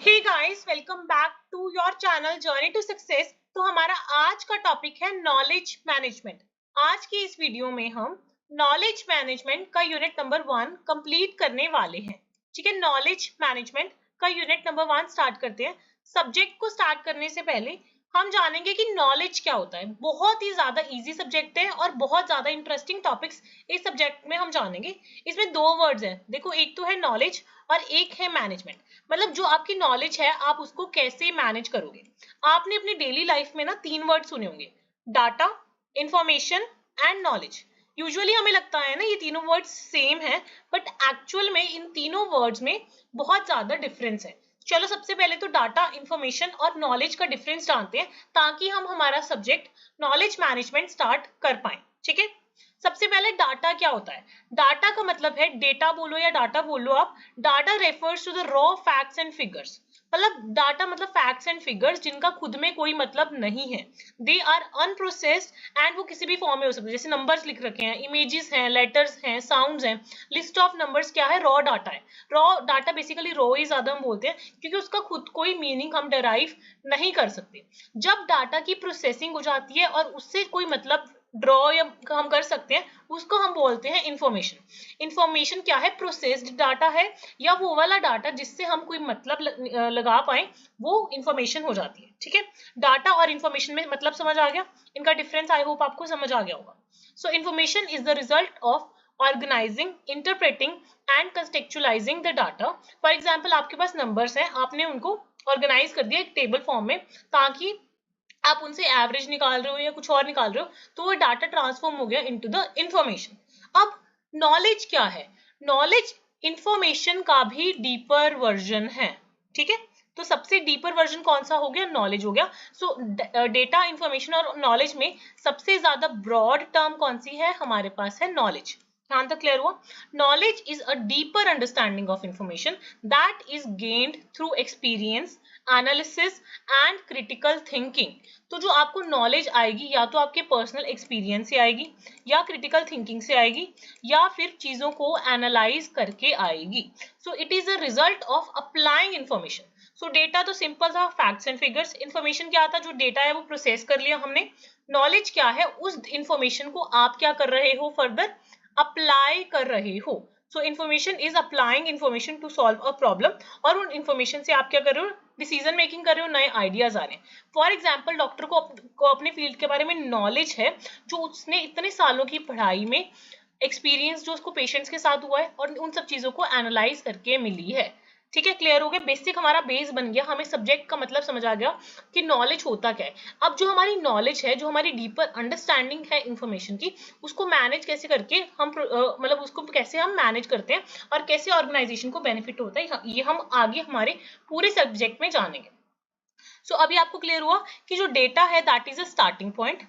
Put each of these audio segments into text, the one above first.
Hey guys, welcome back to your channel journey to success. तो हमारा आज का टॉपिक है नॉलेज मैनेजमेंट। आज की इस वीडियो में हम नॉलेज मैनेजमेंट का यूनिट नंबर 1 कंप्लीट करने वाले हैं। ठीक है, नॉलेज मैनेजमेंट का यूनिट नंबर 1 स्टार्ट करते हैं। सब्जेक्ट को स्टार्ट करने से पहले हम जानेंगे कि नॉलेज क्या होता है। बहुत ही ज्यादा इजी सब्जेक्ट है और बहुत ज्यादा इंटरेस्टिंग टॉपिक्स इस सब्जेक्ट में हम जानेंगे। इसमें दो वर्ड्स हैं, देखो, एक तो है नॉलेज और एक है मैनेजमेंट। मतलब जो आपकी नॉलेज है आप उसको कैसे मैनेज करोगे। आपने अपनी डेली लाइफ में ना 3 वर्ड सुने होंगे, data, information and knowledge. Usually हमें लगता है ना ये तीनों वर्ड्स सेम है, बट एक्चुअल में इन तीनों वर्ड्स में बहुत ज्यादा डिफरेंस है। चलो सबसे पहले तो डाटा, इंफॉर्मेशन और नॉलेज का डिफरेंस जानते हैं ताकि हम हमारा सब्जेक्ट नॉलेज मैनेजमेंट स्टार्ट कर पाए। ठीक है, सबसे पहले डाटा क्या होता है। डाटा का मतलब है, डेटा बोलो या डाटा बोलो आप, data refers to the raw facts and figures. मतलब डाटा मतलब फैक्ट्स एंड फिगर्स जिनका खुद में कोई मतलब नहीं है। दे आर अनप्रोसेस्ड एंड वो किसी भी फॉर्म में हो सकते हैं, जैसे नंबर्स लिख रखे हैं, इमेजेस हैं, लेटर्स हैं, साउंड्स हैं। लिस्ट ऑफ नंबर्स क्या है, रॉ डाटा है। रॉ डाटा बेसिकली रॉ ही ज्यादा हम बोलते हैं क्योंकि उसका खुद कोई मीनिंग हम डेराइव नहीं कर सकते। जब डाटा की प्रोसेसिंग हो जाती है और उससे कोई मतलब ड्रॉ या हम कर सकते हैं, उसको हम बोलते हैं इंफॉर्मेशन। इंफॉर्मेशन क्या है, प्रोसेस्ड डाटा है या वो वाला डाटा जिससे हम कोई मतलब लगा पाए, वो इंफॉर्मेशन हो जाती है। ठीक है, डाटा और इंफॉर्मेशन में मतलब समझ आ गया, इनका डिफरेंस आई होप आपको समझ आ गया होगा। So information is the result of organising, interpreting and contextualising the data. For example आपके पास नंबर्स हैं, आपने उनको ऑर्गेनाइज कर दिया एक टेबल फॉर्म में ताकि आप उनसे एवरेज निकाल रहे हो या कुछ और निकाल रहे हो, तो वो डाटा ट्रांसफॉर्म हो गया इनटू द इंफॉर्मेशन। अब नॉलेज क्या है, नॉलेज इंफॉर्मेशन का भी डीपर वर्जन है। ठीक है, तो सबसे डीपर वर्जन कौन सा हो गया, नॉलेज हो गया। सो डेटा, इंफॉर्मेशन और नॉलेज में सबसे ज्यादा ब्रॉड टर्म कौन सी है, हमारे पास है नॉलेज। ध्यान तक क्लियर हुआ। Knowledge is a deeper understanding of information that is gained through experience, analysis and critical thinking. तो जो आपको नॉलेज आएगी या तो आपके पर्सनल एक्सपीरियंस से आएगी या क्रिटिकल थिंकिंग से आएगी या फिर चीजों को एनालाइज करके आएगी। सो it is a result of applying information. So data तो सिंपल था, फैक्ट्स एंड फिगर्स। इंफॉर्मेशन क्या था, जो डेटा है वो प्रोसेस कर लिया हमने। नॉलेज क्या है, उस इंफॉर्मेशन को आप क्या कर रहे हो, फर्दर अप्लाई कर रहे हो। So information is applying information to solve a problem, और उन इंफॉर्मेशन से आप क्या कर रहे हो, डिसीजन मेकिंग कर रहे हो, नए आइडियाज आ रहे हैं। फॉर एग्जाम्पल डॉक्टर को अपने फील्ड के बारे में नॉलेज है, जो उसने इतने सालों की पढ़ाई में एक्सपीरियंस जो उसको पेशेंट्स के साथ हुआ है और उन सब चीजों को एनालाइज करके मिली है। ठीक है, क्लियर हो गया, बेसिक हमारा बेस बन गया, हमें सब्जेक्ट का मतलब समझ आ गया कि नॉलेज होता क्या है। अब जो हमारी नॉलेज है, जो हमारी डीपर अंडरस्टैंडिंग है इंफॉर्मेशन की, उसको मैनेज कैसे करके हम मतलब उसको कैसे हम मैनेज करते हैं और कैसे ऑर्गेनाइजेशन को बेनिफिट होता है, ये हम आगे हमारे पूरे सब्जेक्ट में जानेंगे। सो अभी आपको क्लियर हुआ कि जो डेटा है that is a starting point,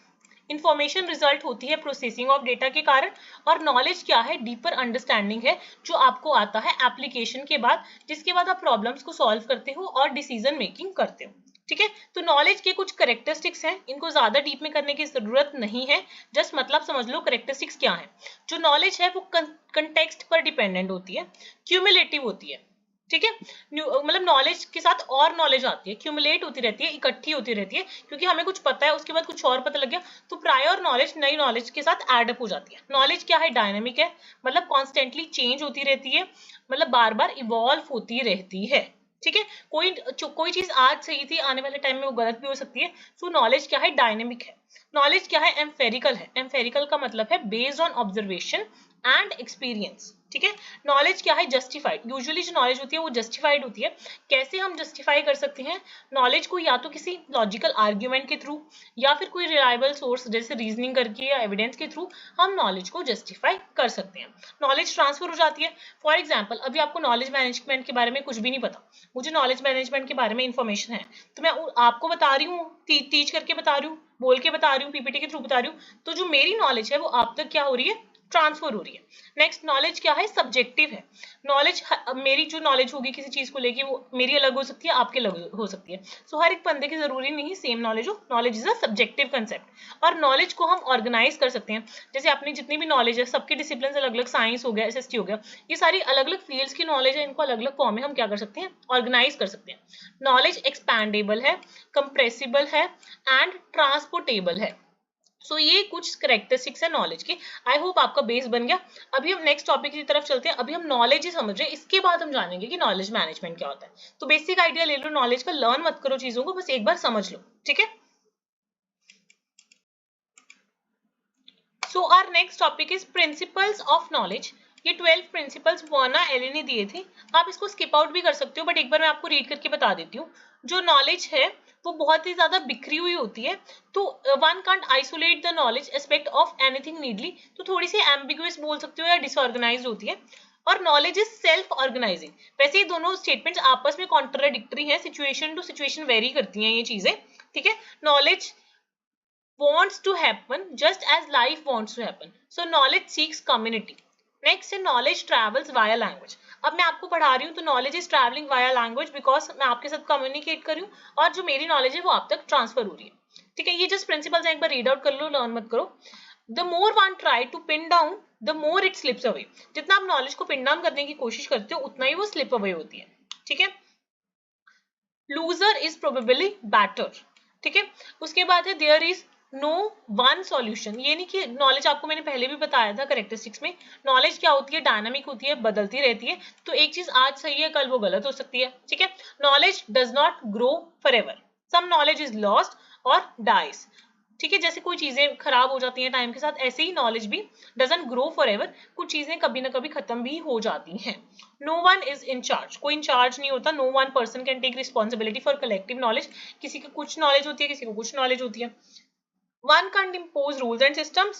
information result होती है प्रोसेसिंग ऑफ डेटा के कारण, और नॉलेज क्या है, डीपर अंडरस्टैंडिंग है जो आपको आता है एप्लीकेशन के बाद, जिसके बाद आप प्रॉब्लम्स को सॉल्व करते हो और डिसीजन मेकिंग करते हो। ठीक है, तो नॉलेज के कुछ करेक्टरिस्टिक्स हैं, इनको ज्यादा डीप में करने की जरूरत नहीं है, जस्ट मतलब समझ लो करेक्टरिस्टिक्स क्या है। जो नॉलेज है वो कंटेक्स्ट पर डिपेंडेंट होती है, क्यूमुलेटिव होती है। ठीक है, मतलब नॉलेज के साथ और नॉलेज आती है, क्यूमुलेट होती रहती है, इकट्ठी होती रहती है, क्योंकि हमें कुछ पता है उसके बाद कुछ और पता लग गया, तो प्रायर नॉलेज नई नॉलेज के साथ एडअप हो जाती है। नॉलेज क्या है, डायनेमिक है, मतलब कॉन्स्टेंटली चेंज होती रहती है, मतलब बार बार इवॉल्व होती रहती है। ठीक है, कोई चीज आज सही थी, आने वाले टाइम में वो गलत भी हो सकती है। सो नॉलेज क्या है, डायनेमिक है। नॉलेज क्या है, एम्फेरिकल है। एम्फेरिकल का मतलब है based on observation and experience. ठीक है, नॉलेज क्या है, जस्टिफाइड। यूजुअली जो नॉलेज होती है वो जस्टिफाइड होती है। कैसे हम जस्टिफाई कर सकते हैं नॉलेज को, या तो किसी लॉजिकल आर्ग्यूमेंट के थ्रू या फिर कोई रिलायबल सोर्स जैसे रीजनिंग करके या एविडेंस के थ्रू हम नॉलेज को जस्टिफाई कर सकते हैं। नॉलेज ट्रांसफर हो जाती है। फॉर एग्जाम्पल अभी आपको नॉलेज मैनेजमेंट के बारे में कुछ भी नहीं पता, मुझे नॉलेज मैनेजमेंट के बारे में इंफॉर्मेशन है, तो मैं आपको बता रही हूँ, टीच करके बता रही हूँ, बोल के बता रही हूँ, पीपीटी के थ्रू बता रही हूँ, तो जो मेरी नॉलेज है वो आप तक क्या हो रही है, ट्रांसफर हो रही है। नेक्स्ट नॉलेज क्या है, सब्जेक्टिव है। नॉलेज, मेरी जो नॉलेज होगी किसी चीज को लेके वो मेरी अलग हो सकती है, आपकी अलग हो सकती है। सो हर एक बंदे की जरूरी नहीं सेम नॉलेज हो। Knowledge is a subjective concept. और नॉलेज को हम ऑर्गेनाइज कर सकते हैं। जैसे अपनी जितनी भी नॉलेज है, सबके डिसिप्लिन अलग अलग, साइंस हो गया, एसएसटी हो गया, ये सारी अलग अलग फील्ड्स की नॉलेज है, इनको अलग अलग फॉर्म में हम क्या कर सकते हैं, ऑर्गेनाइज कर सकते हैं। नॉलेज एक्सपैंडेबल है, कंप्रेसिबल है एंड ट्रांसपोर्टेबल है। सो ये कुछ करेक्टरिस्टिक्स है नॉलेज की। आई होप आपका बेस बन गया। अभी हम नेक्स्ट टॉपिक की तरफ चलते हैं। अभी हम नॉलेज ही समझ रहे हैं, इसके बाद हम जानेंगे कि नॉलेज मैनेजमेंट क्या होता है। तो बेसिक आइडिया ले लो नॉलेज का, लर्न मत करो चीजों को, बस एक बार समझ लो, ठीक है। So our next topic is principles of knowledge. ये 12 प्रिंसिपल्स वर्ना एली ने दिए थे, आप इसको स्किप आउट भी कर सकते हो, बट एक बार मैं आपको रीड करके बता देती हूँ। जो नॉलेज है वो बहुत ही ज्यादा बिखरी हुई होती है, तो one can't isolate the knowledge aspect of anything needy, तो थोड़ी सी एम्बिगुअस बोल सकते हो या डिसऑर्गेनाइज्ड होती है। और नॉलेज इज सेल्फ ऑर्गेनाइजिंग। वैसे ये दोनों स्टेटमेंट्स आपस में कॉन्ट्राडिक्टरी हैं, सिचुएशन टू सिचुएशन वेरी करती हैं ये चीजें, ठीक है। Knowledge wants to happen just as life wants to happen. So knowledge seeks community. Next है knowledge travels via language. अब मैं आपको पढ़ा रही हूँ तो knowledge is traveling via language because मैं आपके साथ communicate कर रही हूँ और जो मेरी knowledge है वो आप तक transfer हो रही है, ठीक है। ये just principles हैं, एक बार read out कर लो, learn मत करो। The more one try to pin down, the more it slips away. जितना आप knowledge को pin down करने की कोशिश करते हो उतना ही वो slip away होती है, ठीक है। Loser is probably better, ठीक है। उसके बाद है there is no one solution. ये नहीं कि नॉलेज, आपको मैंने पहले भी बताया था करेक्टरिस्टिक्स में, नॉलेज क्या होती है, डायनामिक होती है, बदलती रहती है। तो एक चीज आज सही है कल वो गलत हो सकती है, ठीक है। Knowledge does not grow forever, some knowledge is lost और डाइज, ठीक है। जैसे कोई चीजें खराब हो जाती हैं टाइम के साथ, ऐसे ही नॉलेज भी डजंट ग्रो फॉरएवर, कुछ चीजें कभी ना कभी खत्म भी हो जाती हैं। No one is in charge, कोई इंचार्ज नहीं होता। No one person can take responsibility for collective knowledge, किसी को कुछ नॉलेज होती है, किसी को कुछ नॉलेज होती है। One can't impose rules and systems.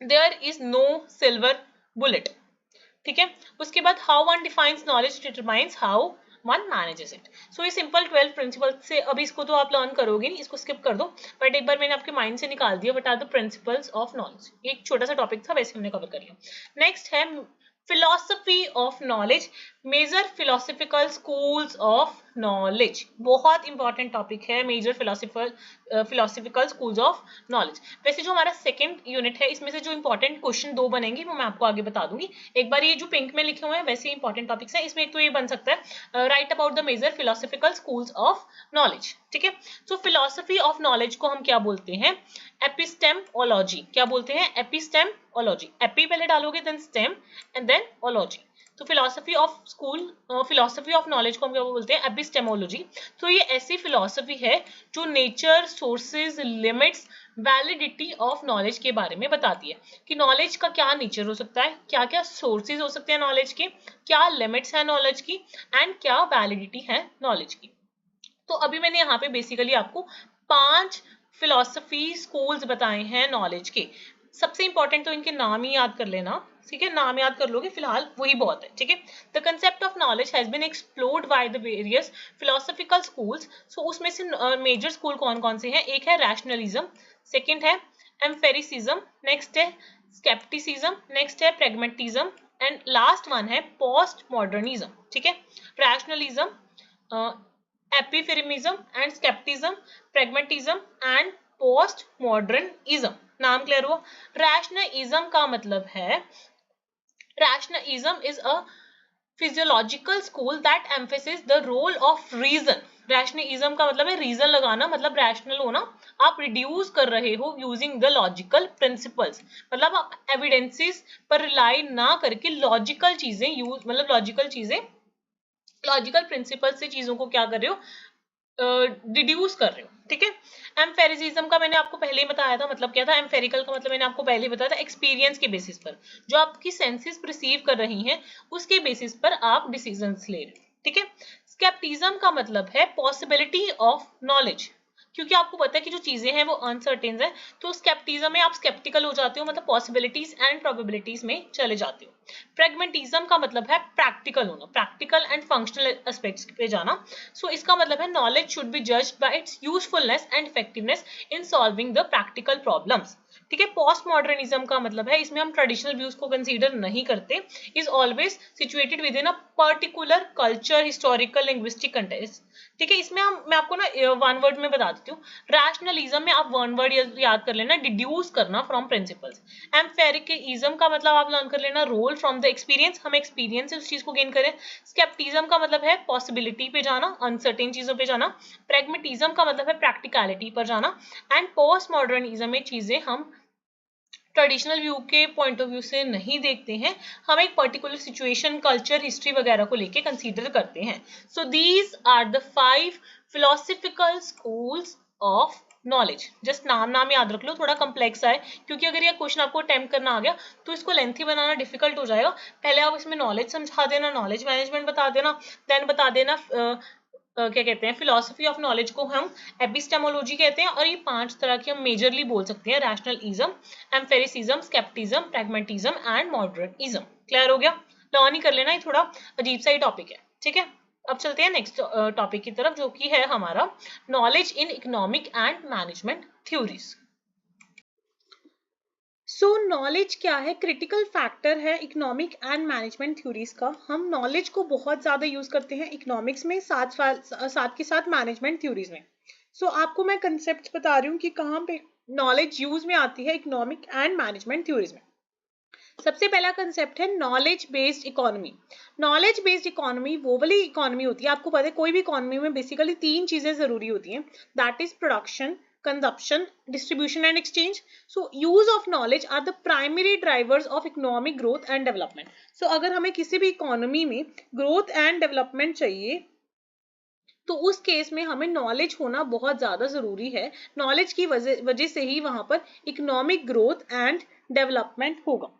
There is no silver bullet. ठीक है। उसके बाद how one defines knowledge determines how one manages it. So ये simple 12 principles से, अभी इसको तो आप लर्न करोगे नहीं, इसको स्किप कर दो, बट एक बार मैंने आपके माइंड से निकाल दिया। But are the principles of knowledge, एक छोटा सा टॉपिक था, वैसे हमने कवर कर लिया। नेक्स्ट है philosophy of knowledge, major philosophical schools of knowledge. बहुत इंपॉर्टेंट टॉपिक है major philosophical schools of knowledge. वैसे जो हमारा सेकंड यूनिट है इसमें से जो इंपॉर्टेंट क्वेश्चन 2 बनेंगे वो मैं आपको आगे बता दूंगी। एक बार ये जो पिंक में लिखे हुए हैं वैसे इंपॉर्टेंट टॉपिक्स हैं, इसमें एक तो ये बन सकता है write about the major philosophical schools of knowledge, ठीक है। सो फिलोसफी ऑफ नॉलेज को हम क्या बोलते हैं, एपिस्टेमोलॉजी। क्या बोलते हैं, एपिस्टेमोलॉजी। एपी पहले डालोगे then stem and then ology. तो फिलोसफी ऑफ नॉलेज को हम क्या बोलते हैं, एपिस्टेमोलॉजी। तो ये ऐसी फिलोसफी है जो nature, sources, limits, validity of knowledge के बारे में बताती है कि नॉलेज का क्या नेचर हो सकता है, क्या क्या सोर्सेज हो सकते हैं नॉलेज के, क्या लिमिट्स है नॉलेज की एंड क्या वैलिडिटी है नॉलेज की। तो अभी मैंने यहाँ पे बेसिकली आपको 5 फिलोसफी स्कूल्स बताए हैं नॉलेज के। सबसे इंपॉर्टेंट तो इनके नाम ही याद कर लेना, ठीक है। नाम याद कर लोगे फिलहाल वही बहुत है, ठीक है। The concept of knowledge has been explored by the various philosophical schools. So उसमें से मेजर स्कूल कौन कौन से हैं, एक है रैशनलिज्म, सेकंड है एम्फेरिसिज्म, नेक्स्ट है स्केप्टिसिज्म, नेक्स्ट है प्रैग्मेटिज्म एंड लास्ट वन है पोस्ट मॉडर्निज्म, ठीक है। Rationalism, empiricism and scepticism, pragmatism and post modernism. नाम क्लियर हुआ। रैशनलिज्म का मतलब है, rationalism is a physiological school that emphasis the role of reason. Rationalism का मतलब है रीजन लगाना, मतलब रैशनल होना। आप रिड्यूस कर रहे हो यूजिंग द लॉजिकल प्रिंसिपल्स, मतलब आप एविडेंसेस पर रिलाई ना करके लॉजिकल चीजें यूज, मतलब लॉजिकल प्रिंसिपल से चीजों को क्या कर रहे हो, डिड्यूस कर रहे हो, ठीक है। एम्फेरिसिज्म का मैंने आपको पहले ही बताया था, मतलब क्या था। एम्फेरिकल का मतलब मैंने आपको पहले ही बताया था, एक्सपीरियंस के बेसिस पर, जो आपकी सेंसेस परसीव कर रही हैं उसके बेसिस पर आप डिसीजंस ले रहे हो, ठीक है। स्केप्टिज्म का मतलब है पॉसिबिलिटी ऑफ नॉलेज, क्योंकि आपको पता है कि जो चीजें हैं वो अनसर्टेन है, तो स्केप्टिज्म में आप स्केप्टिकल हो जाते हो, मतलब पॉसिबिलिटीज एंड प्रोबेबिलिटीज में चले जाते हो। प्रैग्मेटिज्म का मतलब है प्रैक्टिकल होना, प्रैक्टिकल एंड फंक्शनल एस्पेक्ट्स पे जाना। सो इसका मतलब है knowledge should be judged bye it's usefulness and effectiveness in solving the practical problems, ठीक है। पोस्ट मॉडर्निज्म का मतलब है इसमें हम ट्रेडिशनल व्यूज को कंसीडर नहीं करते, is always situated with in a particular culture, historical, linguistic context. ठीक है, इसमें मैं आपको ना वन वर्ड में बता देती हूँ। रैशनलिज्म में आप वन वर्ड याद कर लेना, डिड्यूस करना फ्रॉम प्रिंसिपल्स। एम्फेरिकलिज्म का मतलब आप लर्न कर लेना रोल फ्रॉम द एक्सपीरियंस, हम एक्सपीरियंस से उस चीज को गेन करें। स्केप्टिज्म का मतलब है पॉसिबिलिटी पे जाना, अनसर्टेन चीजों पे जाना। प्रैग्मेटिज्म का मतलब है प्रैक्टिकलिटी पर जाना। एंड पोस्ट मॉडर्निज्म में चीजें हम ट्रेडिशनल व्यू के पॉइंट ऑफ व्यू से नहीं देखते हैं, हम एक पर्टिकुलर सिचुएशन, कल्चर, हिस्ट्री वगैरह को लेके कंसीडर करते हैं। So these are the 5 philosophical schools of knowledge. Just नाम याद रख लो, थोड़ा कम्प्लेक्स है क्योंकि अगर ये क्वेश्चन आपको अटेम्प्ट करना आ गया तो इसको लेंथी बनाना डिफिकल्ट हो जाएगा। पहले आप इसमें नॉलेज समझा देना, नॉलेज मैनेजमेंट बता देना, देन बता देना क्या कहते हैं फिलोसफी ऑफ नॉलेज को हम एपिस्टेमोलॉजी कहते हैं। और ये 5 तरह की हम मेजरली बोल सकते हैं, rationalism, empiricism, scepticism, pragmatism and modernism. Clear हो गया? लर्न ही कर लेना, ये थोड़ा अजीब सा ही टॉपिक है। ठीक है, अब चलते हैं नेक्स्ट टॉपिक की तरफ जो कि है हमारा knowledge in economic and management theories. So knowledge क्या है? क्रिटिकल फैक्टर है इकोनॉमिक एंड मैनेजमेंट थ्योरीज का। हम नॉलेज को बहुत ज़्यादा यूज़ करते हैं इकोनॉमिक्स में, साथ के साथ मैनेजमेंट थ्योरीज में। सो आपको मैं कंसेप्ट बता रही हूँ कि कहाँ पे नॉलेज यूज में आती है इकोनॉमिक एंड मैनेजमेंट थ्योरीज में। सबसे पहला कंसेप्ट है knowledge based economy. Knowledge based economy वो वाली इकोनॉमी होती है, आपको पता है कोई भी इकोनॉमी में बेसिकली 3 चीजें जरूरी होती हैं, that is production, consumption, distribution and exchange. So use of knowledge are the primary drivers of economic growth and development. So अगर हमें किसी भी इकोनॉमी में growth and development चाहिए तो उस केस में हमें नॉलेज होना बहुत ज्यादा जरूरी है। नॉलेज की वजह से ही वहां पर इकोनॉमिक ग्रोथ एंड डेवलपमेंट होगा।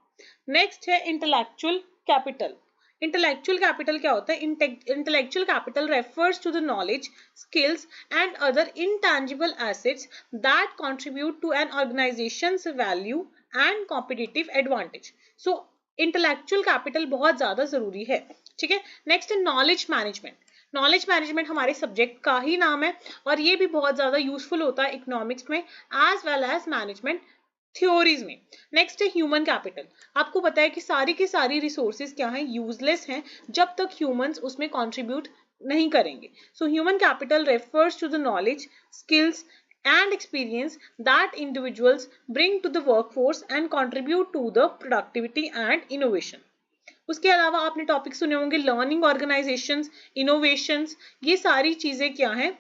नेक्स्ट है इंटेलेक्चुअल कैपिटल। इंटेलेक्चुअल कैपिटल क्या होता है? Intellectual capital refers to the knowledge, skills and other intangible assets that contribute to an organisation's value and competitive advantage. So intellectual capital बहुत ज्यादा जरूरी है। ठीक है, नेक्स्ट है नॉलेज मैनेजमेंट। नॉलेज मैनेजमेंट हमारे सब्जेक्ट का ही नाम है और ये भी बहुत ज्यादा यूजफुल होता है इकोनॉमिक्स में as well as management theories में। नेक्स्ट है ह्यूमन कैपिटल। आपको पता है कि सारी की सारी रिसोर्सेज क्या हैं? यूजलेस हैं जब तक ह्यूमंस उसमें कंट्रीब्यूट नहीं करेंगे। So human capital refers to the knowledge, skills and experience that individuals bring to the workforce and contribute to the productivity and innovation. उसके अलावा आपने टॉपिक सुने होंगे लर्निंग ऑर्गेनाइजेशंस, इनोवेशंस, ये सारी चीजें क्या हैं?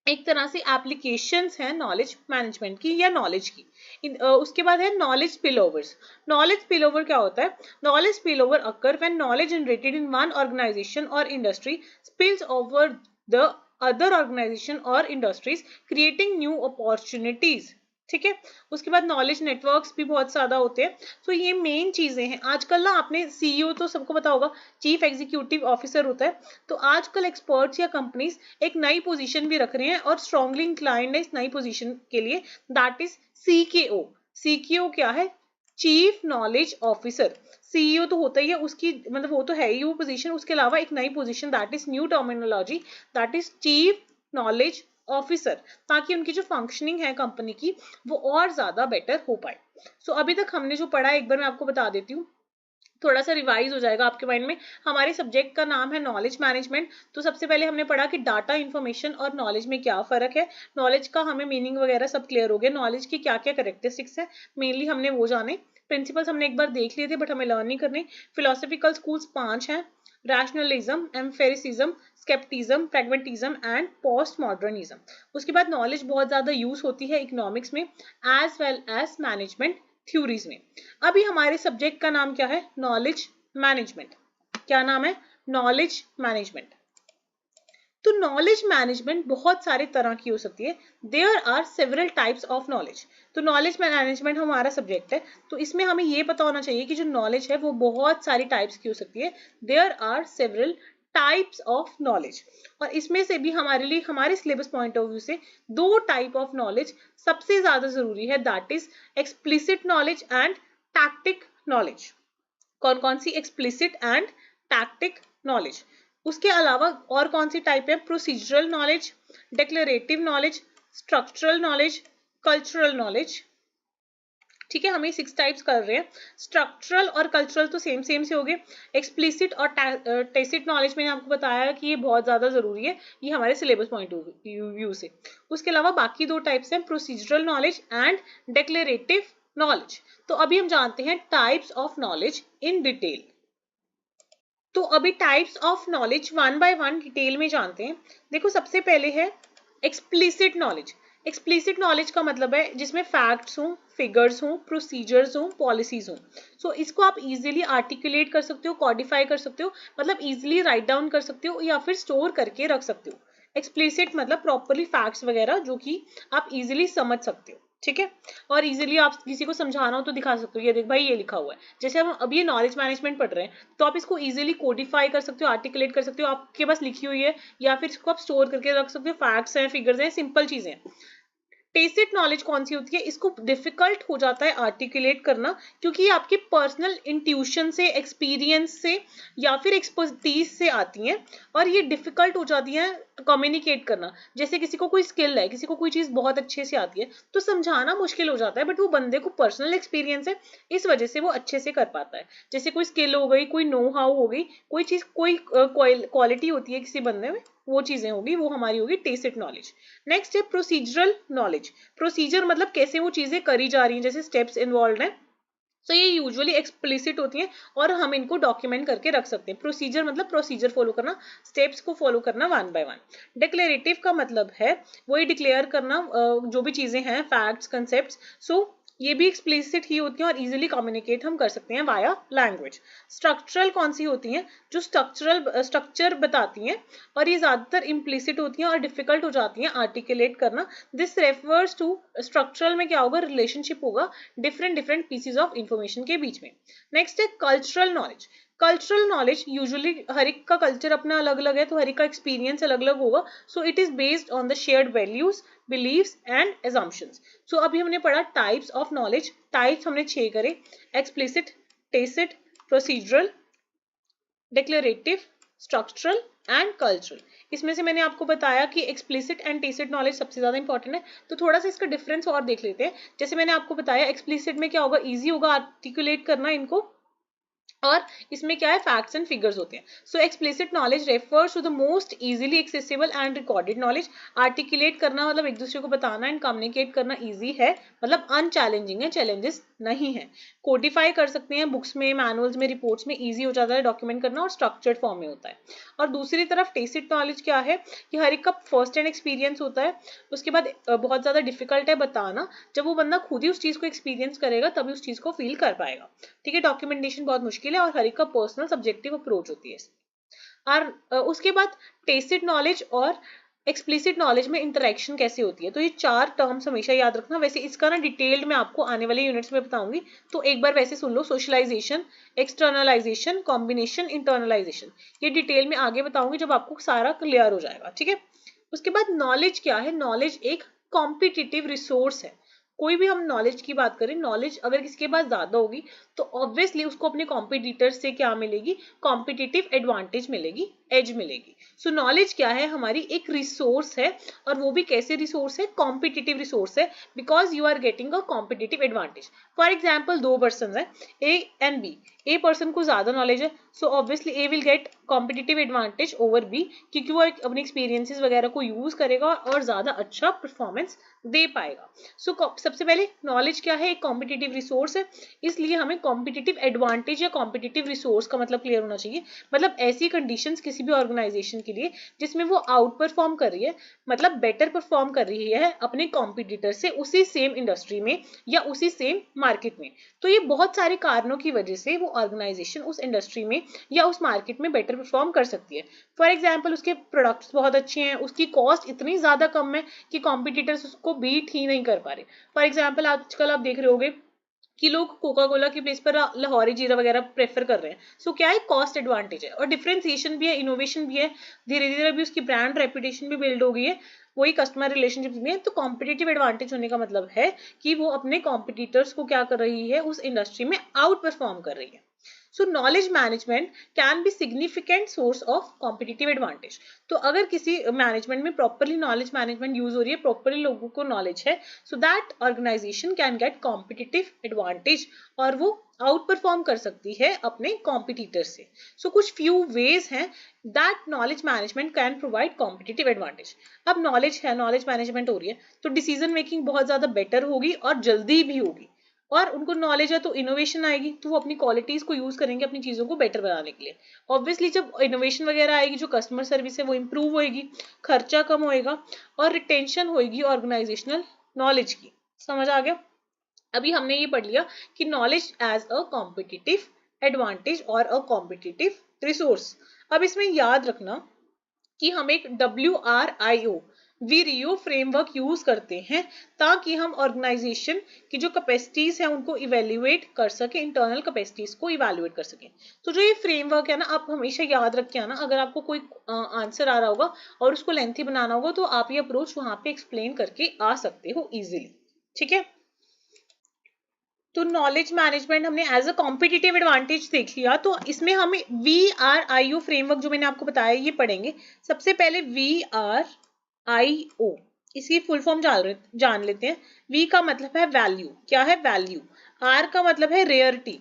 एक तरह से एप्लीकेशंस हैं नॉलेज मैनेजमेंट की या नॉलेज की। उसके बाद है नॉलेज स्पिलओवर्स। नॉलेज स्पिलओवर क्या होता है? Knowledge spillover occur when knowledge generated in one organisation और industry spills over the other organisation और इंडस्ट्रीज क्रिएटिंग न्यू अपॉर्चुनिटीज। ठीक है, उसके बाद नॉलेज नेटवर्क्स भी बहुत ज्यादा होते हैं। तो ये मेन चीजें हैं। आजकल ना आपने सीईओ तो सबको पता होगा, चीफ एग्जीक्यूटिव ऑफिसर होता है। तो आजकल एक्सपर्ट्स या कंपनीज एक नई पोजीशन भी रख रहे हैं और स्ट्रांगली इंक्लाइंड है इस नई पोजीशन के लिए, दैट इज सीकेओ। सीकेओ क्या है? Chief knowledge officer. सीईओ तो होता ही है, उसकी मतलब वो तो है ही वो पोजीशन, उसके अलावा एक नई position that is new terminology, that is chief knowledge officer, ताकि उनकी जो फंक्शनिंग है कंपनी की वो और ज्यादा बेटर हो पाए। सो अभी तक हमने जो पढ़ा एक बार मैं आपको बता देती हूँ, थोड़ा सा रिवाइज हो जाएगा आपके माइंड में। हमारे सब्जेक्ट का नाम है नॉलेज मैनेजमेंट। तो सबसे पहले हमने पढ़ा कि डाटा, इंफॉर्मेशन और नॉलेज में क्या फर्क है। नॉलेज का हमें मीनिंग वगैरह सब क्लियर हो गया, नॉलेज की क्या क्या कैरेक्टरिस्टिक्स है मेनली हमने वो जाने। प्रिंसिपल्स हमने एक बार देख लिए थे बट हमें लर्न नहीं करने। फिलोसफिकल स्कूल्स 5 हैं, rationalism, empiricism, scepticism, pragmatism and post modernism. उसके बाद नॉलेज बहुत ज्यादा यूज होती है इकोनॉमिक्स में as well as management theories में। अभी हमारे सब्जेक्ट का नाम क्या है? Knowledge management. क्या नाम है? Knowledge management. तो नॉलेज मैनेजमेंट बहुत सारे तरह की हो सकती है। There are several types of knowledge. तो नॉलेज मैनेजमेंट हमारा सब्जेक्ट है, तो इसमें हमें ये पता होना चाहिए कि जो नॉलेज है वो बहुत सारी टाइप्स की हो सकती है। There are several types of knowledge, और इसमें से भी हमारे लिए हमारे सिलेबस पॉइंट ऑफ व्यू से 2 टाइप ऑफ नॉलेज सबसे ज्यादा जरूरी है, that is explicit knowledge and tactic knowledge. कौन कौन सी? Explicit and tactic knowledge. उसके अलावा और कौन सी टाइप है? Procedural knowledge, declarative knowledge, structural knowledge, cultural knowledge, ठीक है, हम ये 6 टाइप्स कर रहे हैं। स्ट्रक्चरल और कल्चरल तो सेम से हो गए। एक्सप्लिसिट और टैसिट नॉलेज मैंने आपको बताया कि ये बहुत ज़्यादा ज़रूरी है, ये हमारे सिलेबस पॉइंट ऑफ व्यू से। उसके अलावा बाकी 2 टाइप्स हैं, procedural knowledge and declarative knowledge. तो अभी हम जानते हैं types of knowledge in detail. तो अभी types of knowledge one by one detail में जानते हैं। देखो, सबसे पहले है एक्सप्लिसिट नॉलेज। एक्सप्लिसिट नॉलेज का मतलब है जिसमें फैक्ट्स हों, फिगर्स हों, प्रोसीजर्स हों, पॉलिसीज हों। सो इसको आप इजीली आर्टिकुलेट कर सकते हो, कॉडिफाई कर सकते हो, मतलब इजीली राइट डाउन कर सकते हो या फिर स्टोर करके रख सकते हो। एक्सप्लिसिट मतलब प्रॉपरली फैक्ट्स वगैरह जो कि आप इजीली समझ सकते हो, ठीक है। और इजीली आप किसी को समझाना हो तो दिखा सकते हो, ये देख भाई ये लिखा हुआ है। जैसे हम अभी ये नॉलेज मैनेजमेंट पढ़ रहे हैं, तो आप इसको इजीली कोडिफाई कर सकते हो, आर्टिकुलेट कर सकते हो, आपके पास लिखी हुई है, या फिर इसको आप स्टोर करके रख सकते हो। फैक्ट्स हैं, फिगर्स हैं, सिंपल चीजें हैं। टेसिट नॉलेज कौन सी होती है? इसको डिफिकल्ट हो जाता है आर्टिकुलेट करना, क्योंकि ये आपके पर्सनल इंट्यूशन से, एक्सपीरियंस से या फिर एक्सपर्टीज से आती हैं, और ये डिफिकल्ट हो जाती है कम्युनिकेट करना। जैसे किसी को कोई स्किल है, किसी को कोई चीज बहुत अच्छे से आती है, तो समझाना मुश्किल हो जाता है, बट वो बंदे को पर्सनल एक्सपीरियंस है, इस वजह से वो अच्छे से कर पाता है। जैसे कोई स्किल हो गई, कोई नो हाउ हो गई, कोई चीज, कोई क्वालिटी होती है किसी बंदे में, वो चीजें होगी, वो हमारी होगी टेसिट नॉलेज। नेक्स्ट है प्रोसीजरल नॉलेज। प्रोसीजर मतलब कैसे वो चीजें करी जा रही हैं, जैसे स्टेप्स इन्वॉल्व हैं। तो ये यूजुअली एक्सप्लिसिट होती हैं और हम इनको डॉक्यूमेंट करके रख सकते हैं। प्रोसीजर मतलब प्रोसीजर फॉलो करना, स्टेप्स को फॉलो करना वन बाय वन। डिक्लेरेटिव का मतलब है वही डिक्लेयर करना जो भी चीजें हैं, फैक्ट्स, कंसेप्ट्स। सो ये भी एक्सप्लिसिट ही होती हैं और इजीली कम्युनिकेट हम कर सकते हैं वाया लैंग्वेज। स्ट्रक्चरल कौन सी होती हैं? जो स्ट्रक्चर बताती हैं, और ये ज्यादातर इम्प्लिसिट होती हैं और डिफिकल्ट हो जाती हैं आर्टिकुलेट करना। दिस रेफर्स टू, स्ट्रक्चरल में क्या होगा? रिलेशनशिप होगा different different pieces of information के बीच में। नेक्स्ट है cultural knowledge. Cultural knowledge usually हर एक का कल्चर अपना अलग अलग है, तो हर एक का एक्सपीरियंस अलग अलग होगा। So it is based on the shared values, beliefs and assumptions. So अभी हमने पढ़ा टाइप्स ऑफ नॉलेज। टाइप्स हमने 6 करे, explicit, tacit, procedural, declarative, structural and cultural. इसमें से मैंने आपको बताया कि एक्सप्लिसिट एंड टेसिट नॉलेज सबसे ज्यादा इंपॉर्टेंट है। तो थोड़ा सा इसका डिफरेंस और देख लेते हैं। जैसे मैंने आपको बताया, एक्सप्लिसिट में क्या होगा? इजी होगा आर्टिकुलेट करना इनको, और इसमें क्या है? फैक्ट्स एंड फिगर्स होते हैं। So explicit knowledge refers to the most easily accessible and recorded knowledge. Articulate करना मतलब एक दूसरे को बताना एंड कम्युनिकेट करना इजी है, मतलब अनचैलेंजिंग है, चैलेंजेस नहीं है। कोडिफाई कर सकते हैं बुक्स में, मैनुअल्स में, रिपोर्ट्स में, इजी हो जाता है डॉक्यूमेंट करना, और स्ट्रक्चर्ड फॉर्म में होता है। और दूसरी तरफ टेसिट नॉलेज क्या है कि हर एक का फर्स्ट हैंड एक्सपीरियंस होता है। उसके बाद बहुत ज्यादा डिफिकल्ट है बताना, जब वो बंदा खुद ही उस चीज को एक्सपीरियंस करेगा तभी उस चीज को फील कर पाएगा, ठीक है। डॉक्यूमेंटेशन बहुत मुश्किल है और हर एक का पर्सनल सब्जेक्टिव अप्रोच होती है। और उसके बाद टेसिट नॉलेज और एक्सप्लिसिट नॉलेज में इंटरेक्शन कैसे होती है, तो ये 4 टर्म्स हमेशा याद रखना। वैसे इसका ना डिटेल्ड मैं आपको आने वाले यूनिट्स में बताऊंगी, तो एक बार वैसे सुन लो। सोशलाइजेशन, एक्सटर्नलाइजेशन, कॉम्बिनेशन, इंटरनलाइजेशन, ये डिटेल में आगे बताऊंगी जब आपको सारा क्लियर हो जाएगा, ठीक है। उसके बाद नॉलेज क्या है? नॉलेज एक कॉम्पिटिटिव रिसोर्स है। कोई भी हम नॉलेज की बात करें, नॉलेज अगर किसी के पास ज्यादा होगी तो ऑब्वियसली उसको अपने कॉम्पिटिटर से क्या मिलेगी? कॉम्पिटिटिव एडवांटेज मिलेगी, एज मिलेगी। सो नॉलेज क्या है? हमारी एक रिसोर्स है, और वो भी कैसे रिसोर्स है? कॉम्पिटिटिव रिसोर्स है, because you are getting a competitive advantage. For example, 2 person है, A and B. A person को ज्यादा नॉलेज है, so obviously A will get competitive advantage over B, क्योंकि वो अपने एक्सपीरियंसेस वगैरह को यूज करेगा और ज्यादा अच्छा परफॉर्मेंस दे पाएगा। सो सबसे पहले नॉलेज क्या है? एक कॉम्पिटिटिव रिसोर्स है, इसलिए हमें कॉम्पिटिटिव एडवांटेज या कॉम्पिटिटिव रिसोर्स का मतलब क्लियर होना चाहिए। मतलब ऐसी कंडीशंस किसी भी ऑर्गेनाइजेशन के लिए जिसमें वो आउट परफॉर्म कर रही है, मतलब बेटर परफॉर्म कर रही है अपने कॉम्पिटिटर से, उसी सेम इंडस्ट्री में या उसी सेम मार्केट में। तो ये बहुत सारे कारणों की वजह से वो ऑर्गेनाइजेशन उस इंडस्ट्री में या उस मार्केट में बेटर परफॉर्म कर सकती है। फॉर एग्जाम्पल, उसके प्रोडक्ट्स बहुत अच्छे हैं, उसकी कॉस्ट इतनी ज्यादा कम है कि कॉम्पिटिटर्स उसको बीट ही नहीं कर पा रहे। फॉर एग्जाम्पल, आजकल आप देख रहे होगे कि लोग कोका कोला की प्लेस पर लाहौरी जीरा वगैरह प्रेफर कर रहे हैं। सो क्या है? कॉस्ट एडवांटेज है, और डिफरेंशिएशन भी है, इनोवेशन भी है, धीरे धीरे भी उसकी ब्रांड रेपुटेशन भी बिल्ड हो गई है, वही कस्टमर रिलेशनशिप भी है। तो कॉम्पिटिटिव एडवांटेज होने का मतलब है कि वो अपने कॉम्पिटिटर्स को क्या कर रही है? उस इंडस्ट्री में आउट परफॉर्म कर रही है। सो knowledge management can be significant source of competitive advantage. तो अगर किसी मैनेजमेंट में प्रॉपरली नॉलेज मैनेजमेंट यूज हो रही है, प्रॉपरली लोगों को नॉलेज है, so that organisation can get competitive advantage, और वो आउट परफॉर्म कर सकती है अपने कॉम्पिटिटर से। सो कुछ फ्यू वेज हैं that knowledge management can provide competitive advantage. अब नॉलेज है, नॉलेज मैनेजमेंट हो रही है, तो डिसीजन मेकिंग बहुत ज्यादा बेटर होगी और जल्दी भी होगी, और उनको नॉलेज है तो इनोवेशन आएगी, तो वो अपनी क्वालिटीज को यूज करेंगे अपनी चीजों को बेटर बनाने के लिए। ऑब्वियसली जब इनोवेशन वगैरह आएगी, जो कस्टमर सर्विस है वो इंप्रूव होएगी, खर्चा कम होएगा और रिटेंशन होएगी ऑर्गेनाइजेशनल नॉलेज की। समझ आ गया? अभी हमने ये पढ़ लिया कि knowledge as a competitive advantage और अ कॉम्पिटिटिव रिसोर्स। अब इसमें याद रखना कि हम एक WRIO वीरियो फ्रेमवर्क यूज करते हैं ताकि हम ऑर्गेनाइजेशन की जो कैपेसिटीज है उनको इवेल्युएट कर सके, इंटरनल कैपेसिटीज को इवेल्युएट कर सके। तो जो ये फ्रेमवर्क है ना, आप हमेशा याद रख के आना। अगर आपको कोई आंसर आ रहा होगा और उसको लेंथी बनाना होगा तो आप ये अप्रोच वहां पे एक्सप्लेन करके आ सकते हो इजीली। ठीक है, तो नॉलेज मैनेजमेंट हमने एज अ कॉम्पिटिटिव एडवांटेज देख लिया। तो इसमें हमें VRIO फ्रेमवर्क जो मैंने आपको बताया ये पढ़ेंगे। सबसे पहले VRIO, इसकी फुल फॉर्म जान लेते हैं। V का मतलब है वैल्यू, क्या है वैल्यू। R का मतलब है रेयरिटी,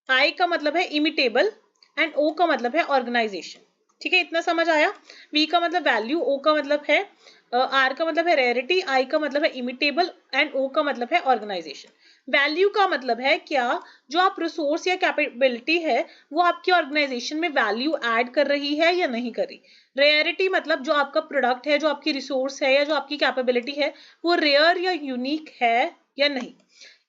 I का मतलब है इमिटेबल एंड O का मतलब है ऑर्गेनाइजेशन। ठीक है, इतना समझ आया। V का मतलब वैल्यू, O का मतलब है R का मतलब है रेयरिटी, I का मतलब है इमिटेबल एंड O का मतलब है ऑर्गेनाइजेशन। वैल्यू का मतलब है क्या जो आप रिसोर्स या कैपेबिलिटी है वो आपकी ऑर्गेनाइजेशन में वैल्यू ऐड कर रही है या नहीं कर रही। रेयरिटी मतलब जो आपका प्रोडक्ट है, जो आपकी रिसोर्स है या जो आपकी कैपेबिलिटी है वो रेयर या यूनिक है या नहीं।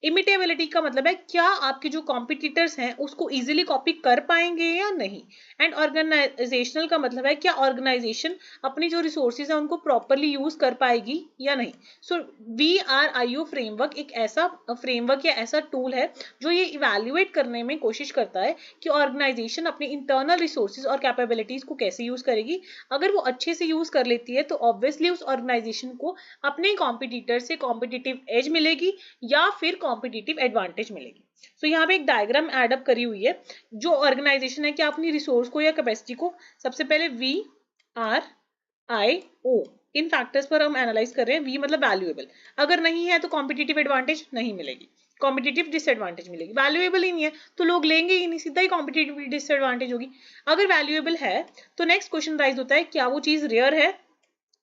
इमिटेबिलिटी का मतलब है क्या आपके जो कॉम्पिटिटर्स हैं उसको इजीली कॉपी कर पाएंगे या नहीं। एंड ऑर्गेनाइजेशनल का मतलब है क्या ऑर्गेनाइजेशन अपनी जो रिसोर्सेज है उनको प्रॉपरली यूज कर पाएगी या नहीं। सो VRIO फ्रेमवर्क एक ऐसा फ्रेमवर्क या ऐसा टूल है जो ये इवेल्युएट करने में कोशिश करता है कि ऑर्गेनाइजेशन अपनी इंटरनल रिसोर्सेज और कैपेबिलिटीज को कैसे यूज करेगी। अगर वो अच्छे से यूज कर लेती है तो ऑब्वियसली उस ऑर्गेनाइजेशन को अपने कॉम्पिटिटर से कॉम्पिटिटिव एज मिलेगी या फिर कॉम्पिटिटिव एडवांटेज मिलेगी। सो यहाँ पे एक डायग्राम एडअप करी हुई है। जो ऑर्गेनाइजेशन है कि अपनी रिसोर्स को या कैपेसिटी को सबसे पहले VRIO इन फैक्टर्स पर हम एनालाइज कर रहे हैं। V मतलब वैल्यूएबल, अगर नहीं है तो कॉम्पिटिटिव एडवांटेज नहीं मिलेगी, कॉम्पिटिटिव डिसएडवांटेज मिलेगी। वैल्यूएबल ही नहीं है तो लोग लेंगे ही नहीं, सीधा ही कॉम्पिटिटिव डिसएडवांटेज होगी। अगर वैल्यूएबल है तो नेक्स्ट क्वेश्चन राइज होता है क्या वो चीज रेयर है।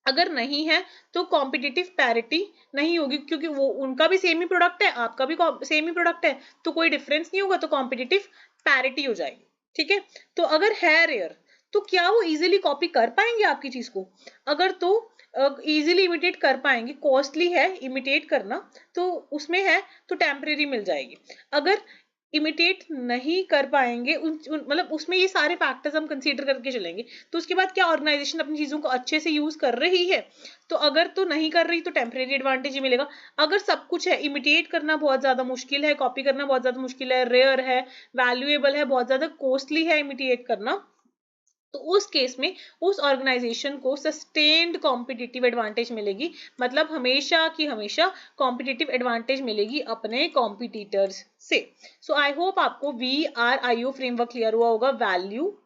अगर नहीं है तो कॉम्पिटिटिव पैरिटी नहीं होगी, क्योंकि वो उनका भी सेम ही प्रोडक्ट है, आपका भी सेम ही प्रोडक्ट है, तो कोई डिफरेंस नहीं होगा, तो कॉम्पिटिटिव पैरिटी हो जाएगी। ठीक है, तो अगर है रेयर तो क्या वो इजीली कॉपी कर पाएंगे आपकी चीज को। अगर तो इजीली इमिटेट कर पाएंगे, कॉस्टली है इमिटेट करना तो उसमें है तो टेम्परेरी मिल जाएगी। अगर इमिटेट नहीं कर पाएंगे मतलब उसमें ये सारे फैक्टर्स हम कंसीडर करके चलेंगे। तो उसके बाद क्या ऑर्गेनाइजेशन अपनी चीजों को अच्छे से यूज कर रही है। तो अगर तो नहीं कर रही तो टेम्परेरी एडवांटेज ही मिलेगा। अगर सब कुछ है, इमिटेट करना बहुत ज्यादा मुश्किल है, कॉपी करना बहुत ज्यादा मुश्किल है, रेयर है, वैल्यूएबल है, बहुत ज्यादा कॉस्टली है इमिटेट करना, तो उस केस में उस ऑर्गेनाइजेशन को सस्टेन्ड कॉम्पिटिटिव एडवांटेज मिलेगी। मतलब हमेशा की हमेशा कॉम्पिटिटिव एडवांटेज मिलेगी अपने कॉम्पिटिटर्स से। सो आई होप आपको VRIO फ्रेमवर्क क्लियर हुआ होगा। वैल्यू,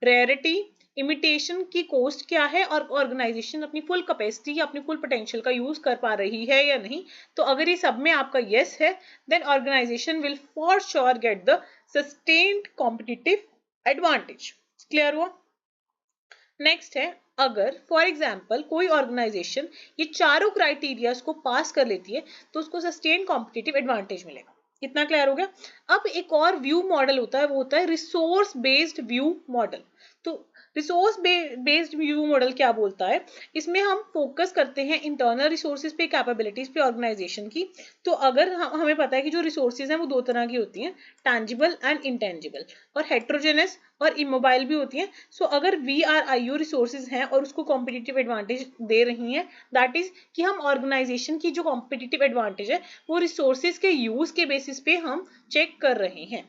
रेयरिटी, इमिटेशन की कॉस्ट क्या है और ऑर्गेनाइजेशन अपनी फुल कैपेसिटी या अपनी फुल पोटेंशियल का यूज कर पा रही है या नहीं। तो अगर ये सब में आपका यस है then organisation will for sure get the sustained competitive advantage. Clear हुआ? नेक्स्ट है, अगर फॉर एग्जाम्पल कोई ऑर्गेनाइजेशन ये चारों क्राइटेरियाज को पास कर लेती है तो उसको सस्टेन कॉम्पिटिटिव एडवांटेज मिलेगा। कितना क्लियर हो गया? अब एक और व्यू मॉडल होता है, वो होता है रिसोर्स बेस्ड व्यू मॉडल। तो रिसोर्स बेस्ड व्यू मॉडल क्या बोलता है, इसमें हम फोकस करते हैं इंटरनल रिसोर्सेज पे, कैपेबिलिटीज पे ऑर्गेनाइजेशन की। तो अगर हमें पता है कि जो रिसोर्सेज हैं वो दो तरह की होती हैं, टैंजिबल एंड इंटेंजिबल, और हेट्रोजेनस और इमोबाइल भी होती हैं। सो अगर VRIO रिसोर्सेज हैं और उसको कॉम्पिटिटिव एडवांटेज दे रही हैं, दैट इज कि हम ऑर्गेनाइजेशन की जो कॉम्पिटिटिव एडवांटेज है वो रिसोर्सेज के यूज के बेसिस पे हम चेक कर रहे हैं।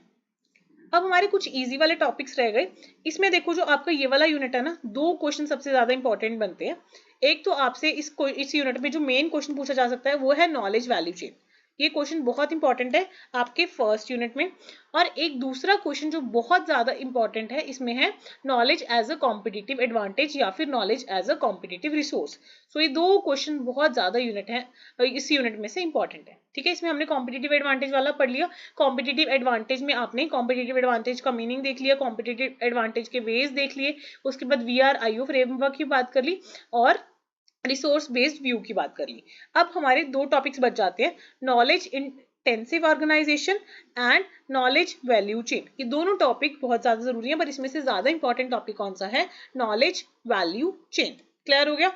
अब हमारे कुछ इजी वाले टॉपिक्स रह गए। इसमें देखो जो आपका ये वाला यूनिट है ना, दो क्वेश्चन सबसे ज्यादा इंपॉर्टेंट बनते हैं। एक तो आपसे इस यूनिट में जो मेन क्वेश्चन पूछा जा सकता है वो है नॉलेज वैल्यू चेन। ये क्वेश्चन बहुत इंपॉर्टेंट है आपके फर्स्ट यूनिट में। और एक दूसरा क्वेश्चन जो बहुत ज्यादा इंपॉर्टेंट है इसमें है knowledge as a competitive advantage या फिर knowledge as a competitive resource. So ये दो क्वेश्चन बहुत ज्यादा यूनिट है, इस यूनिट में से इंपॉर्टेंट है। ठीक है, इसमें हमने कॉम्पिटिटिव एडवांटेज वाला पढ़ लिया। कॉम्पिटिटिव एडवांटेज में आपने कॉम्पिटिटिव एडवांटेज का मीनिंग देख लिया, कॉम्पिटिटिव एडवांटेज के वेज देख लिए, उसके बाद VRIO फ्रेमवर्क की बात कर ली और रिसोर्स बेस्ड व्यू की बात कर ली। अब हमारे दो टॉपिक्स बच जाते हैं, knowledge intensive organisation and knowledge value chain. ये दोनों टॉपिक बहुत ज्यादा जरूरी है, पर इसमें से ज्यादा इंपॉर्टेंट टॉपिक कौन सा है, नॉलेज वैल्यू चेन। क्लियर हो गया?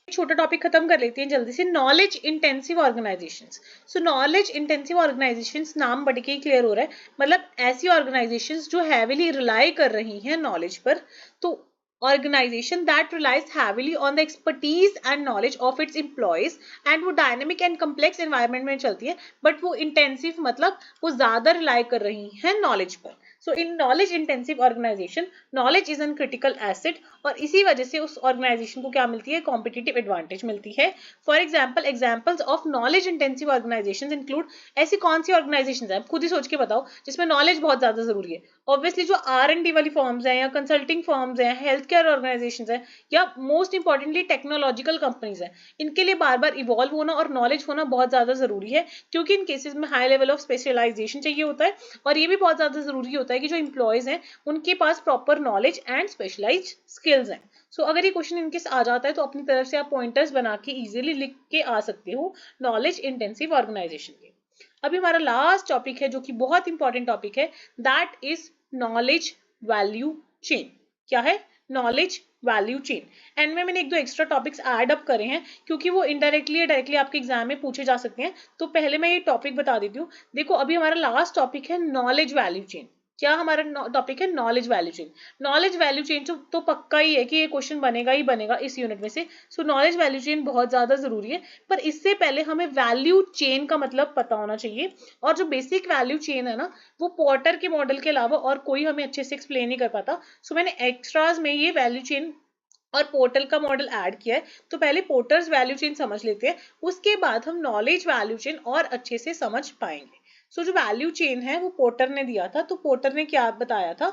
छोटा टॉपिक खत्म कर लेते हैं जल्दी से, नॉलेज इंटेंसिव ऑर्गेनाइजेशंस। सो नॉलेज इंटेंसिव ऑर्गेनाइजेशंस नाम बढ़ के ही क्लियर हो रहा है, मतलब ऐसी ऑर्गेनाइजेशंस जो हैवीली रिलाई कर रही हैं नॉलेज पर। तो organization that relies heavily on the expertise and knowledge of its employees and वो dynamic and complex environment में चलती है, but वो intensive मतलब वो ज्यादा rely कर रही हैं knowledge पर। So in knowledge intensive organization, knowledge is a critical asset और इसी वजह से उस organization को क्या मिलती है, competitive advantage मिलती है। For example, examples of knowledge intensive organizations include, ऐसी कौन सी organizations हैं, खुद ही सोच के बताओ जिसमें knowledge बहुत ज्यादा जरूरी है। ऑब्वियसली जो R&D वाली फॉर्म्स हैं या कंसल्टिंग फॉर्म्स हैं, हेल्थ केयर ऑर्गेनाइजेशंस हैं, या मोस्ट इंपॉर्टेंटली टेक्नोलॉजिकल कंपनीज हैं, इनके लिए बार बार इवॉल्व होना और नॉलेज होना बहुत ज्यादा जरूरी है, क्योंकि इन केसेस में हाई लेवल ऑफ स्पेशलाइजेशन चाहिए होता है। और ये भी बहुत ज्यादा जरूरी होता है कि जो इंप्लॉयज हैं उनके पास proper knowledge and specialise skills हैं। सो अगर ये क्वेश्चन इनके आ जाता है तो अपनी तरफ से आप पॉइंटर्स बना के इजीली लिख के आ सकते हो नॉलेज इंटेंसिव ऑर्गेनाइजेशन के। अभी हमारा लास्ट टॉपिक है जो कि बहुत इंपॉर्टेंट टॉपिक है, that is knowledge value chain. क्या है, नॉलेज वैल्यू चेन। एंड में मैंने एक दो एक्स्ट्रा टॉपिक्स ऐड अप करे हैं क्योंकि वो इनडायरेक्टली या डायरेक्टली आपके एग्जाम में पूछे जा सकते हैं। तो पहले मैं ये टॉपिक बता देती हूँ। देखो अभी हमारा लास्ट टॉपिक है नॉलेज वैल्यू चेन। क्या हमारा टॉपिक है, knowledge value chain. Knowledge value chain तो पक्का ही है कि ये क्वेश्चन बनेगा ही बनेगा इस यूनिट में से। सो नॉलेज वैल्यू चेन बहुत ज्यादा जरूरी है, पर इससे पहले हमें वैल्यू चेन का मतलब पता होना चाहिए। और जो बेसिक वैल्यू चेन है ना, वो पोर्टर के मॉडल के अलावा और कोई हमें अच्छे से एक्सप्लेन नहीं कर पाता। सो मैंने एक्स्ट्राज में ये वैल्यू चेन और पोर्टर का मॉडल ऐड किया है। तो पहले पोर्टर्स वैल्यू चेन समझ लेते हैं, उसके बाद हम नॉलेज वैल्यू चेन और अच्छे से समझ पाएंगे। सो जो वैल्यू चेन है वो पोर्टर ने दिया था। तो पोर्टर ने क्या बताया था,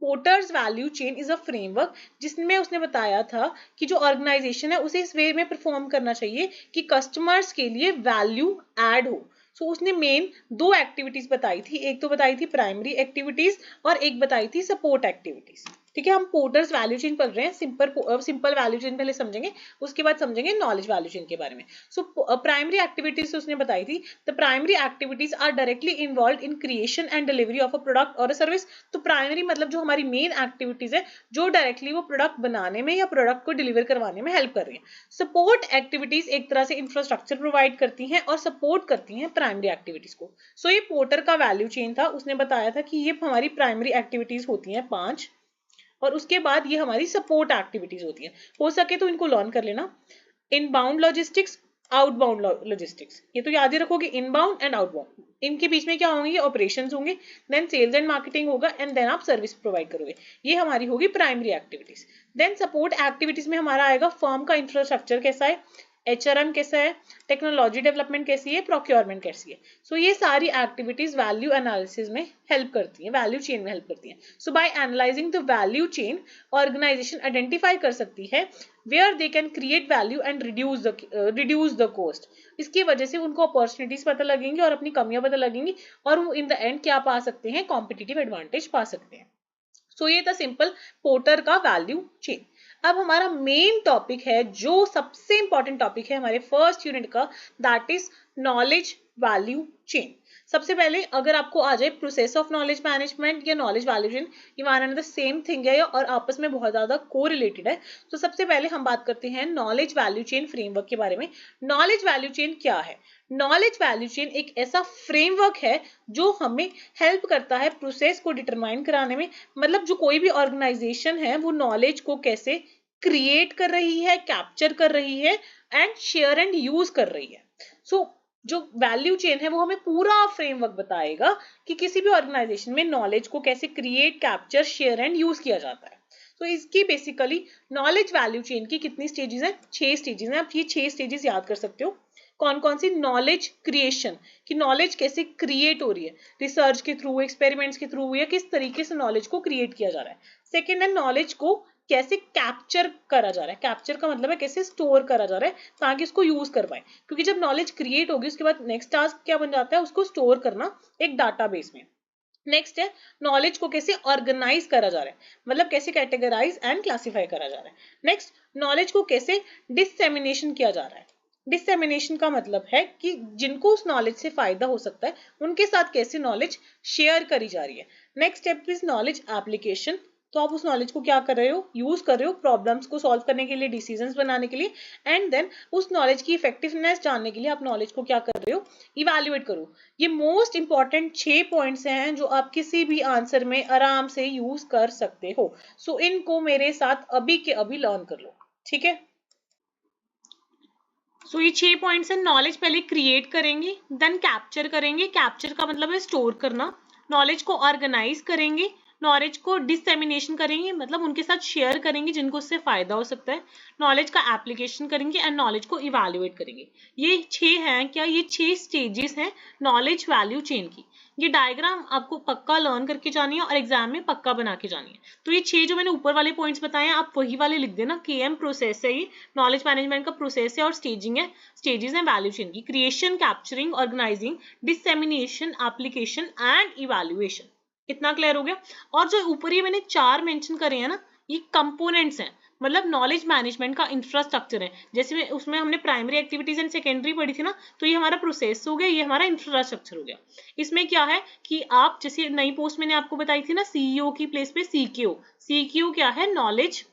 porters value chain is a framework, जिसमें उसने बताया था कि जो ऑर्गेनाइजेशन है उसे इस वे में परफॉर्म करना चाहिए कि कस्टमर्स के लिए वैल्यू ऐड हो। सो उसने मेन दो एक्टिविटीज बताई थी, एक तो बताई थी प्राइमरी एक्टिविटीज और एक बताई थी सपोर्ट एक्टिविटीज। ठीक है, हम पोर्टर्स वैल्यू चेन पढ़ रहे हैं, सिंपल वैल्यू चेन पहले समझेंगे, उसके बाद समझेंगे नॉलेज वैल्यू चेन के बारे में। सो प्राइमरी एक्टिविटीज उसने बताई थी, the primary activities are directly involved in creation and delivery of a product और अ सर्विस। तो प्राइमरी मतलब जो हमारी मेन एक्टिविटीज है जो डायरेक्टली वो प्रोडक्ट बनाने में या प्रोडक्ट को डिलीवर करवाने में हेल्प कर रही है। सपोर्ट एक्टिविटीज एक तरह से इंफ्रास्ट्रक्चर प्रोवाइड करती हैं और सपोर्ट करती हैं प्राइमरी एक्टिविटीज को। सो ये पोर्टर का वैल्यू चेन था, उसने बताया था कि ये हमारी प्राइमरी एक्टिविटीज होती हैं 5 और उसके बाद ये हमारी सपोर्ट एक्टिविटीज होती हैं। हो सके तो इनको लर्न कर लेना, इनबाउंड लॉजिस्टिक्स, आउटबाउंड लॉजिस्टिक्स, ये तो याद ही रखोगे, इनबाउंड एंड आउटबाउंड। इनके बीच में क्या होंगे, ऑपरेशंस होंगे, देन सेल्स एंड मार्केटिंग होगा एंड देन आप सर्विस प्रोवाइड करोगे। ये हमारी होगी primary activities. Then support activities में हमारा आएगा फर्म का इंफ्रास्ट्रक्चर कैसा है, HRM कैसा है, टेक्नोलॉजी डेवलपमेंट कैसी है, प्रोक्योरमेंट कैसी है। सो ये सारी एक्टिविटीज वैल्यू एनालिसिस में हेल्प करती हैं, वैल्यू चेन में हेल्प करती हैं। So by analysing the value chain, organisation identify कर सकती है where they can create value and reduce the cost। इसकी वजह से उनको अपॉर्चुनिटीज पता लगेंगी और अपनी कमियां पता लगेंगी और वो इन द एंड क्या पा सकते हैं, कॉम्पिटिटिव एडवांटेज पा सकते हैं। सो ये था सिंपल पोर्टर का वैल्यू चेन। अब हमारा मेन टॉपिक है जो सबसे इंपॉर्टेंट टॉपिक है हमारे फर्स्ट यूनिट का, that is knowledge value chain. सबसे पहले अगर आपको आ जाए प्रोसेस ऑफ नॉलेज मैनेजमेंट या नॉलेज वैल्यू चेन, ये one and the same thing है और आपस में बहुत ज्यादा कोरिलेटेड है। तो सबसे पहले हम बात करते हैं नॉलेज वैल्यू चेन फ्रेमवर्क के बारे में। नॉलेज वैल्यू चेन क्या है, नॉलेज वैल्यू चेन एक ऐसा फ्रेमवर्क है जो हमें हेल्प करता है प्रोसेस को डिटरमाइन कराने में। मतलब जो कोई भी ऑर्गेनाइजेशन है वो नॉलेज को कैसे क्रिएट कर रही है, कैप्चर कर रही है एंड शेयर एंड यूज कर रही है। सो जो वैल्यू चेन है वो हमें पूरा फ्रेमवर्क बताएगा कि किसी भी ऑर्गेनाइजेशन में नॉलेज को कैसे create, capture, share and use किया जाता है। तो इसकी बेसिकली नॉलेज वैल्यू चेन की कितनी स्टेजेस हैं, 6 स्टेजेस हैं। आप ये 6 स्टेजेस याद कर सकते हो। कौन कौन सी नॉलेज क्रिएशन, कि नॉलेज कैसे क्रिएट हो रही है, रिसर्च के थ्रू, एक्सपेरिमेंट्स के थ्रू, या किस तरीके से नॉलेज को क्रिएट किया जा रहा है। सेकेंड है नॉलेज को कैसे कैप्चर करा जा रहा है, कैप्चर का मतलब है कैसे स्टोर करा जा रहा है ताकि उसको यूज कर पाए, क्योंकि जब नॉलेज क्रिएट होगी उसके बाद नेक्स्ट टास्क क्या बन जाता है, उसको स्टोर करना एक डाटाबेस में। नेक्स्ट है नॉलेज को कैसे ऑर्गेनाइज करा जा रहा है, मतलब कैसे कैटेगराइज एंड क्लासिफाई करा जा रहा है। नेक्स्ट नॉलेज को कैसे डिसेमिनेशन किया जा रहा है। डिसेमिनेशन का मतलब है कि जिनको उस नॉलेज से फायदा हो सकता है उनके साथ कैसे नॉलेज शेयर करी जा रही है। Next step is knowledge application, तो आप उस नॉलेज को क्या कर रहे हो, यूज कर रहे हो प्रॉब्लम्स को सॉल्व करने के लिए, डिसीजंस बनाने के लिए, एंड देन उस नॉलेज की इफेक्टिवनेस जानने के लिए आप नॉलेज को क्या कर रहे हो, इवैल्यूएट करो। ये मोस्ट इंपॉर्टेंट 6 पॉइंट्स हैं जो आप किसी भी आंसर में आराम से यूज कर सकते हो। सो इनको मेरे साथ अभी के अभी लर्न कर लो, ठीक है। सो ये 6 पॉइंट्स हैं। नॉलेज पहले क्रिएट करेंगे, देन कैप्चर करेंगे, कैप्चर का मतलब है स्टोर करना, नॉलेज को ऑर्गेनाइज करेंगे, नॉलेज को डिसेमिनेशन करेंगे मतलब उनके साथ शेयर करेंगे जिनको उससे फायदा हो सकता है, नॉलेज का एप्लीकेशन करेंगे एंड नॉलेज को इवैल्यूएट करेंगे। ये 6 हैं क्या, ये 6 स्टेजेस हैं नॉलेज वैल्यू चेन की। ये डायग्राम आपको पक्का लर्न करके जानी है और एग्जाम में पक्का बना के जानी है। तो ये 6 जो मैंने ऊपर वाले पॉइंट्स बताए हैं आप वही वाले लिख देना। KM प्रोसेस है, ये नॉलेज मैनेजमेंट का प्रोसेस है और स्टेजिंग है, स्टेजेस हैं वैल्यू चेन की, creation, capturing, organising, dissemination, application and evaluation. इतना क्लियर हो गया। और जो ऊपर ये मैंने 4 मेंशन करे हैं ना, ये कंपोनेंट्स हैं, मतलब नॉलेज मैनेजमेंट का इंफ्रास्ट्रक्चर है। जैसे उसमें हमने प्राइमरी एक्टिविटीज एंड सेकेंडरी पढ़ी थी ना, तो ये हमारा प्रोसेस हो गया, ये हमारा इंफ्रास्ट्रक्चर हो गया। इसमें क्या है कि आप जैसे नई पोस्ट मैंने आपको बताई थी ना CEO की प्लेस पे CQ क्या है, knowledge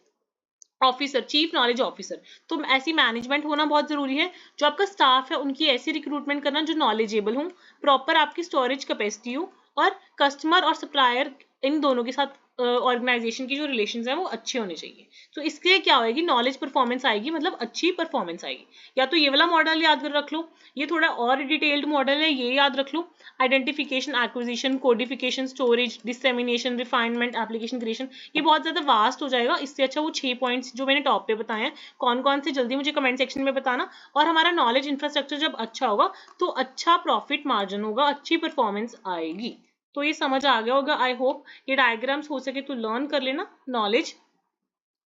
officer, chief knowledge officer. तो ऐसी मैनेजमेंट होना बहुत जरूरी है। जो आपका स्टाफ है उनकी ऐसी रिक्रूटमेंट करना जो नॉलेजेबल हो, प्रॉपर आपकी स्टोरेज कैपेसिटी हो, और कस्टमर और सप्लायर इन दोनों के साथ ऑर्गेनाइजेशन की जो रिलेशंस हैं वो अच्छे होने चाहिए। तो इसके लिए क्या होगी, नॉलेज परफॉर्मेंस आएगी, मतलब अच्छी परफॉर्मेंस आएगी। या तो ये वाला मॉडल याद कर रख लो, ये थोड़ा और डिटेल्ड मॉडल है, ये याद रख लो। Identification, acquisition, codification, storage, dissemination, refinement, application creation, ये बहुत ज्यादा वास्ट हो जाएगा। इससे अच्छा वो 6 पॉइंट्स जो मैंने टॉप पे बताए हैं, कौन कौन से, जल्दी मुझे कमेंट सेक्शन में बताना। और हमारा नॉलेज इंफ्रास्ट्रक्चर जब अच्छा होगा तो अच्छा प्रॉफिट मार्जिन होगा, अच्छी परफॉर्मेंस आएगी। तो ये समझ आ गया होगा आई होप। ये डायग्राम्स हो सके तो लर्न कर लेना नॉलेज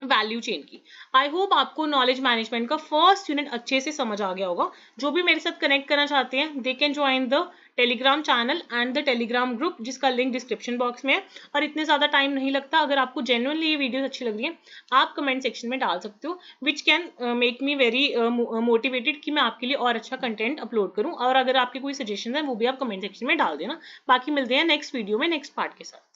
वैल्यू चेन की। आई होप आपको नॉलेज मैनेजमेंट का फर्स्ट यूनिट अच्छे से समझ आ गया होगा। जो भी मेरे साथ कनेक्ट करना चाहते हैं they can join the Telegram channel and the Telegram group, जिसका लिंक डिस्क्रिप्शन बॉक्स में है। और इतने ज्यादा टाइम नहीं लगता, अगर आपको जेन्युइनली ये वीडियोस अच्छी लग रही है आप कमेंट सेक्शन में डाल सकते हो, which can make me very motivated कि मैं आपके लिए और अच्छा कंटेंट अपलोड करूँ। और अगर आपके कोई सजेशन है वो भी आप कमेंट सेक्शन में डाल देना। बाकी मिलते हैं नेक्स्ट वीडियो में नेक्स्ट पार्ट के साथ।